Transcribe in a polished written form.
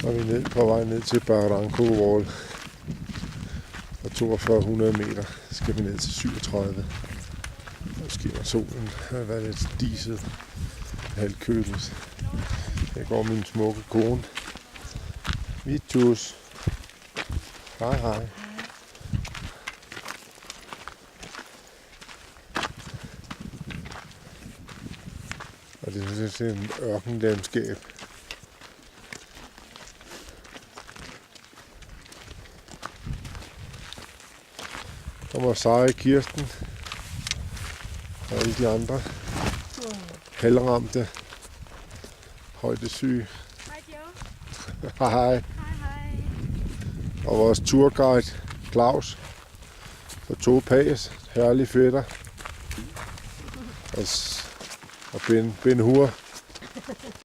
Og vi er på vej ned til Barranco Wall. Og 4200 meter skal vi ned til 37. Og skinner solen. Det har været lidt diset. Halvkølet. Her går min smukke kone. Vitus. Hej hej. Og det er sådan en ørkenlandskab. Der må seje Kirsten og alle de andre halvramte højdesyge. Hej Joe. Hej hej. Hej hej. Og vores turguide Claus fra Topaz, herlig fætter. Og Ben Hur